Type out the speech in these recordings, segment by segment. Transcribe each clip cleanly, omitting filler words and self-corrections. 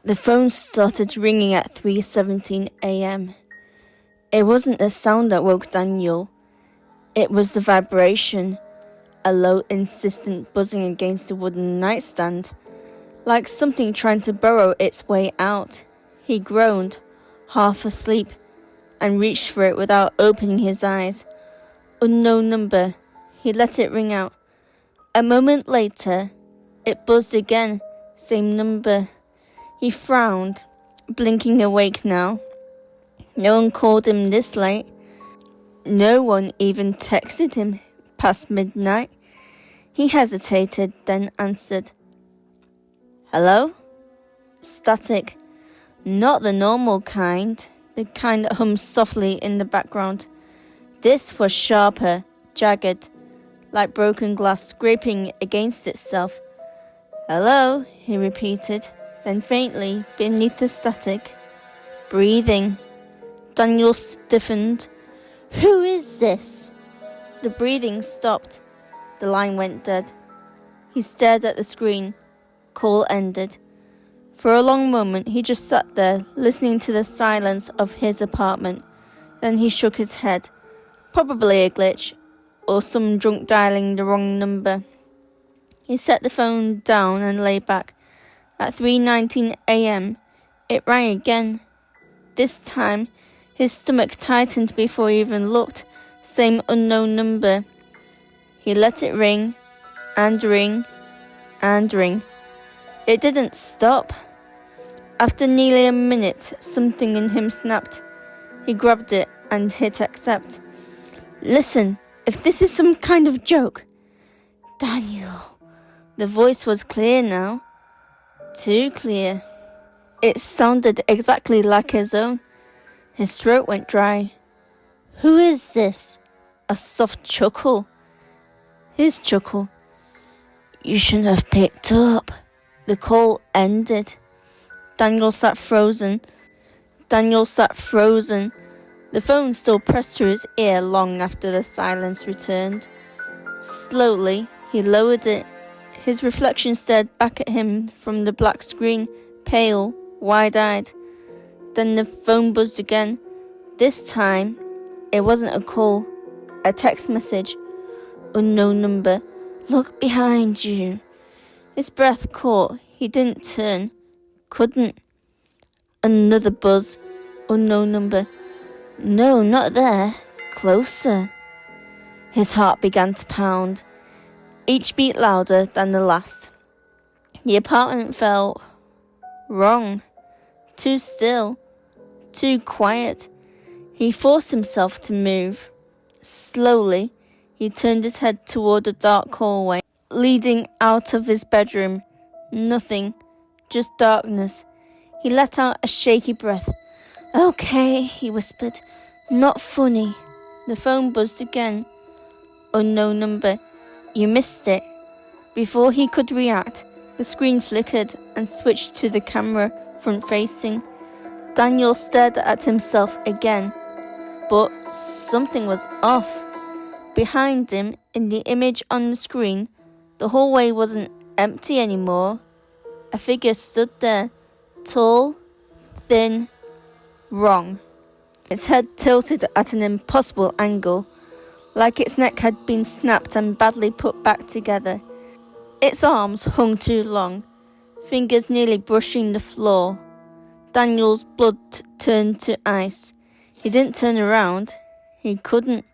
The phone started ringing at 3:17 a.m. It wasn't the sound that woke Daniel. It was the vibration, a low, insistent buzzing against the wooden nightstand, like something trying to burrow its way out. He groaned, half asleep, and reached for it without opening his eyes. Unknown number. He let it ring out. A moment later, it buzzed again, same number. He frowned, blinking awake now. No one called him this late. No one even texted him past midnight. He hesitated, then answered. Hello? Static. Not the normal kind, the kind that hums softly in the background. This was sharper, jagged, like broken glass scraping against itself. Hello, he repeated, then faintly, beneath the static, breathing. Daniel stiffened. Who is this? The breathing stopped. The line went dead. He stared at the screen. Call ended. For a long moment, he just sat there, listening to the silence of his apartment. Then he shook his head. Probably a glitch, or some drunk dialing the wrong number. He set the phone down and lay back. At 3:19 a.m., it rang again. This time, his stomach tightened before he even looked. Same unknown number. He let it ring, and ring, and ring. It didn't stop. After nearly a minute, something in him snapped. He grabbed it and hit accept. Listen, if this is some kind of joke. Daniel. The voice was clear now. Too clear. It sounded exactly like his own. His throat went dry. Who is this? A soft chuckle. His chuckle. You shouldn't have picked up. The call ended. Daniel sat frozen. The phone still pressed to his ear long after the silence returned. Slowly, he lowered it. His reflection stared back at him from the black screen, pale, wide-eyed. Then the phone buzzed again. This time, it wasn't a call, a text message. Unknown number. Look behind you. His breath caught. He didn't turn. Couldn't. Another buzz. Unknown number. No, not there. Closer. His heart began to pound, each beat louder than the last. The apartment felt wrong. Too still. Too quiet. He forced himself to move. Slowly, he turned his head toward the dark hallway leading out of his bedroom. Nothing. Just darkness. He let out a shaky breath. Okay, he whispered. Not funny. The phone buzzed again. Unknown number. You missed it. Before he could react, the screen flickered and switched to the camera, front-facing. Daniel stared at himself again, but something was off. Behind him, in the image on the screen, the hallway wasn't empty anymore. A figure stood there, tall, thin, wrong. Its head tilted at an impossible angle, like its neck had been snapped and badly put back together. Its arms hung too long, fingers nearly brushing the floor. Daniel's blood turned to ice. He didn't turn around. He couldn't.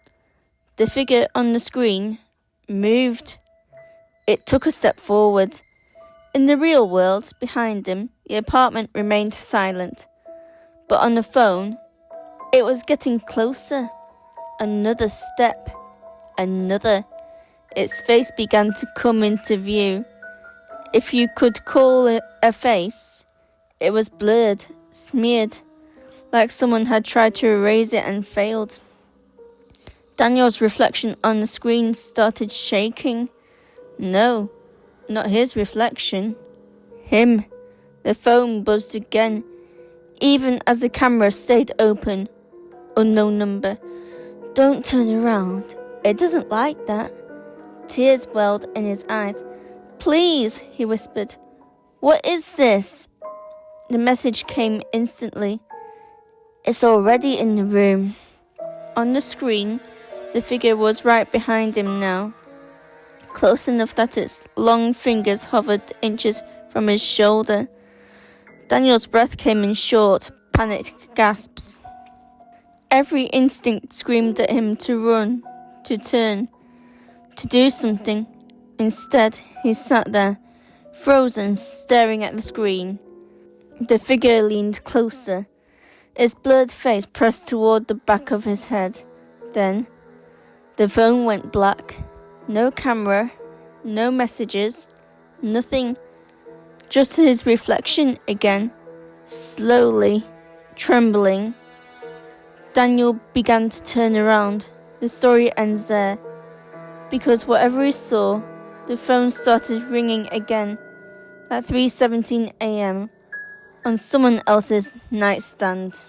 The figure on the screen moved. It took a step forward. In the real world, behind him, the apartment remained silent. But on the phone, it was getting closer. Another step. Another. Its face began to come into view. If you could call it a face, it was blurred, smeared, like someone had tried to erase it and failed. Daniel's reflection on the screen started shaking. No, not his reflection. Him. The phone buzzed again, even as the camera stayed open. Unknown number. Don't turn around. It doesn't like that. Tears welled in his eyes. Please, he whispered. What is this? The message came instantly. It's already in the room. On the screen, the figure was right behind him now, close enough that its long fingers hovered inches from his shoulder. Daniel's breath came in short, panicked gasps. Every instinct screamed at him to run, to turn, to do something. Instead, he sat there, frozen, staring at the screen. The figure leaned closer, its blurred face pressed toward the back of his head. Then, the phone went black. No camera, no messages, nothing. Just his reflection again, slowly, trembling. Daniel began to turn around. The story ends there, because whatever he saw, the phone started ringing again at 3:17 a.m. on someone else's nightstand.